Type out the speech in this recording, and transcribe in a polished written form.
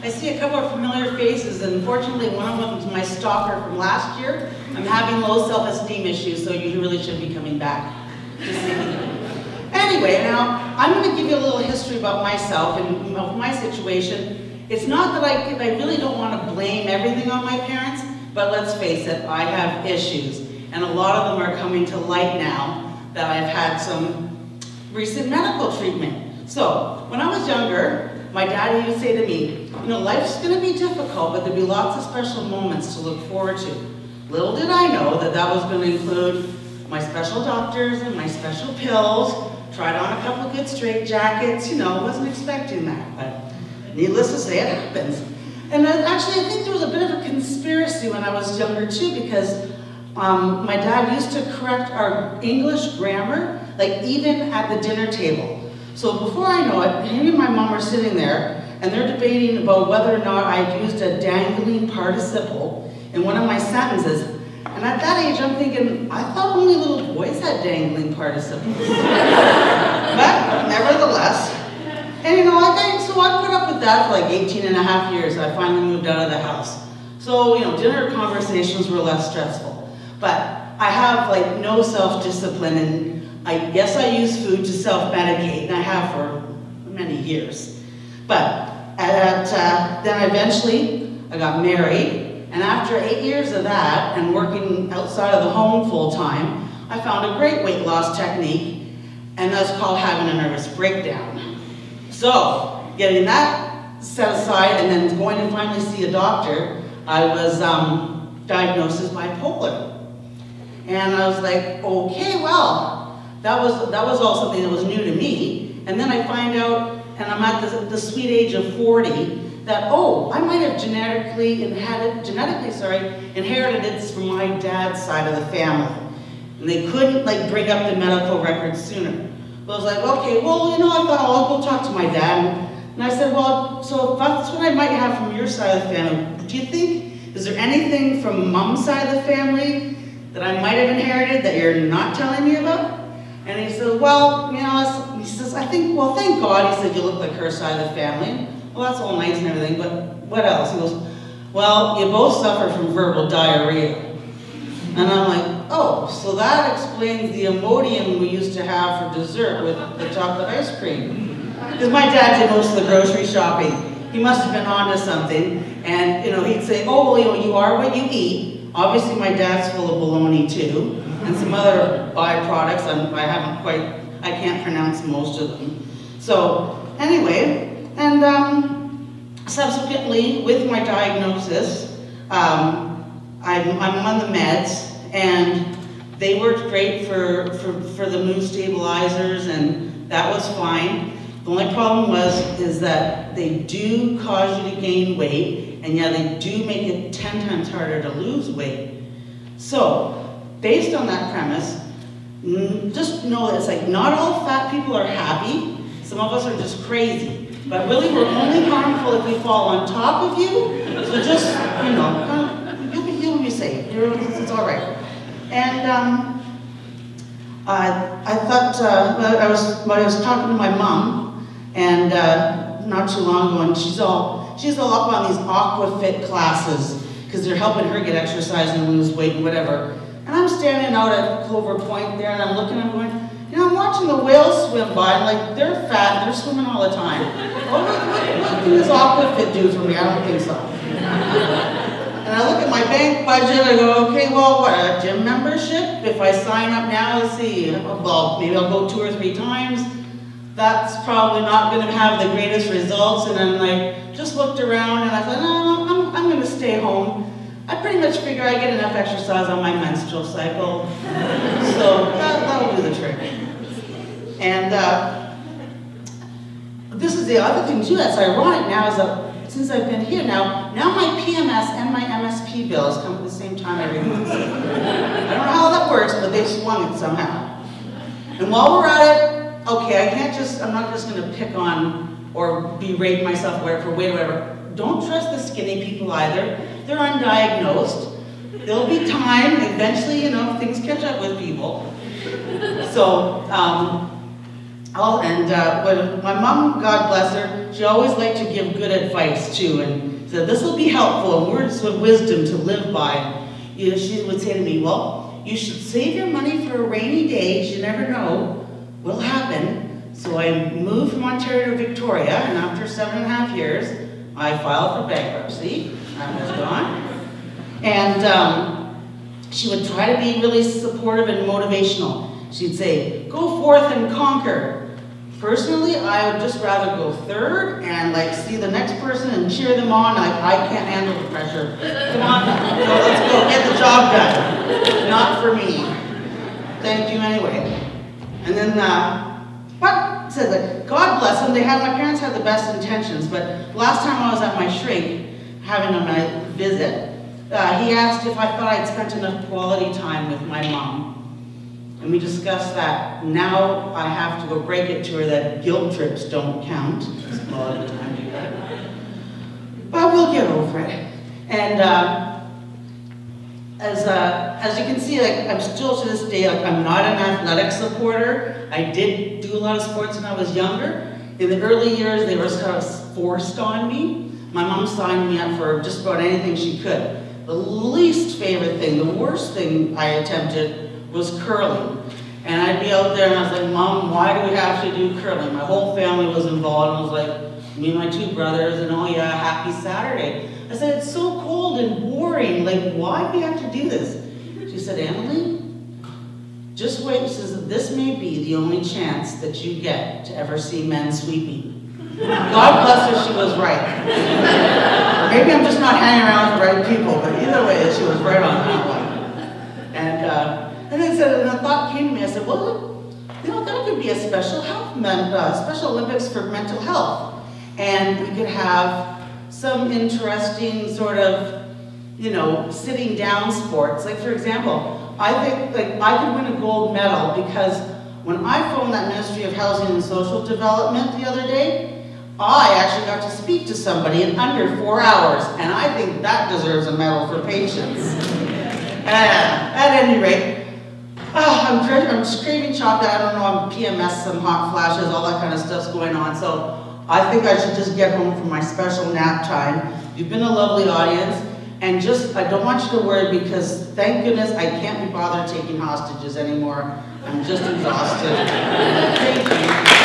I see a couple of familiar faces, and unfortunately one of them is my stalker from last year. I'm having low self-esteem issues, so you really should be coming back. Anyway, now, I'm going to give you a little history about myself and of my situation. It's not that I really don't want to blame everything on my parents, but let's face it, I have issues. And a lot of them are coming to light now that I've had some recent medical treatment. So, when I was younger, my dad used to say to me, you know, life's going to be difficult, but there'll be lots of special moments to look forward to. Little did I know that that was going to include my special doctors and my special pills, tried on a couple good straight jackets, you know, wasn't expecting that, but needless to say, it happens. And actually, I think there was a bit of a conspiracy when I was younger too, because my dad used to correct our English grammar, like even at the dinner table. So before I know it, he and my mom are sitting there, and they're debating about whether or not I used a dangling participle in one of my sentences. And at that age, I'm thinking, I thought only little boys had dangling participles. But nevertheless, and you know, so I put up with that for like 18 and a half years. I finally moved out of the house. So, you know, dinner conversations were less stressful. But I have like no self-discipline, and yes, I use food to self-medicate, and I have for many years. But then eventually, I got married. And after 8 years of that, and working outside of the home full-time, I found a great weight loss technique, and that's called having a nervous breakdown. So, getting that set aside, and then going to finally see a doctor, I was diagnosed as bipolar. And I was like, okay, well, that was all something that was new to me. And then I find out, and I'm at the sweet age of 40, that, oh, I might have genetically inherited this from my dad's side of the family. And they couldn't like bring up the medical records sooner. But I was like, okay, well, you know, I thought I'll go talk to my dad. And I said, well, so if that's what I might have from your side of the family, do you think, is there anything from mom's side of the family that I might have inherited that you're not telling me about? And he said, well, you know, he says, I think, well, thank God, he said, you look like her side of the family. Well, that's all nice and everything, but what else? He goes, well, you both suffer from verbal diarrhea. And I'm like, oh, so that explains the Imodium we used to have for dessert with the chocolate ice cream. Because my dad did most of the grocery shopping. He must have been onto something. And, you know, he'd say, oh, well, you know, you are what you eat. Obviously, my dad's full of bologna, too. And some other byproducts. I can't pronounce most of them. So, anyway, and subsequently, with my diagnosis, I'm on the meds, and they worked great for the mood stabilizers, and that was fine. The only problem is that they do cause you to gain weight, and yeah, they do make it 10 times harder to lose weight. So, based on that premise, just know that it's like not all fat people are happy. Some of us are just crazy. But really, we're only harmful if we fall on top of you. So just, you know, you'll be safe. It's all right. And I thought, I was talking to my mom, and not too long ago, and she's all up on these Aquafit classes because they're helping her get exercise and lose weight and whatever. And I'm standing out at Clover Point there, and I'm looking, I'm going, you know, I'm watching the whales swim by, and like, they're fat, they're swimming all the time. What can this Aquafit do for me? I don't think so. And I look at my bank budget, I go, okay, well, what, a gym membership? If I sign up now, let's see, well, maybe I'll go 2 or 3 times. That's probably not going to have the greatest results. And then I just looked around, and I thought, no, I'm going to stay home. I pretty much figure I get enough exercise on my menstrual cycle, so that'll do the trick. And this is the other thing too that's ironic now is that since I've been here now my PMS and my MSP bills come at the same time every month. I don't know how that works, but they swung it somehow. And while we're at it, okay, I'm not just going to pick on or berate myself for weight or whatever. Don't trust the skinny people either. They're undiagnosed. There'll be time, eventually, you know, things catch up with people. So, When my mom, God bless her, she always liked to give good advice too, and said, this will be helpful and words of wisdom to live by. You know, she would say to me, well, you should save your money for a rainy day, you never know what'll happen. So I moved from Ontario to Victoria, and after 7.5 years, I filed for bankruptcy. I was gone. And she would try to be really supportive and motivational. She'd say, go forth and conquer. Personally, I would just rather go third and like see the next person and cheer them on. I can't handle the pressure. Come on, let's go get the job done. Not for me. Thank you anyway. And then, but said that God bless them. My parents had the best intentions. But last time I was at my shrink having my visit, he asked if I thought I'd spent enough quality time with my mom. And we discussed that. Now I have to go break it to her that guilt trips don't count. Quality time together. But we'll get over it. And as you can see, like, I'm still to this day, like, I'm not an athletic supporter. I did do a lot of sports when I was younger. In the early years, they were sort of forced on me. My mom signed me up for just about anything she could. The least favorite thing, the worst thing I attempted was curling. And I'd be out there and I was like, Mom, why do we have to do curling? My whole family was involved. And I was like, me and my 2 brothers, and oh yeah, happy Saturday. I said, it's so cold and boring. Like, why do we have to do this? She said, Annalee, just wait. She says, this may be the only chance that you get to ever see men sweeping. God bless her, she was right. Maybe I'm just not hanging around with the right people, but either way, she was right on that one. And then a thought came to me. I said, well, you know, there could be a special Olympics for mental health, and we could have some interesting sort of, you know, sitting down sports. Like, for example, I think like I could win a gold medal because when I phoned that Ministry of Housing and Social Development the other day, I actually got to speak to somebody in under 4 hours, and I think that deserves a medal for patience. At any rate, I'm craving chocolate. I don't know, I'm PMS, some hot flashes, all that kind of stuff's going on. So I think I should just get home for my special nap time. You've been a lovely audience, and I don't want you to worry because thank goodness I can't be bothered taking hostages anymore. I'm just exhausted. Thank you.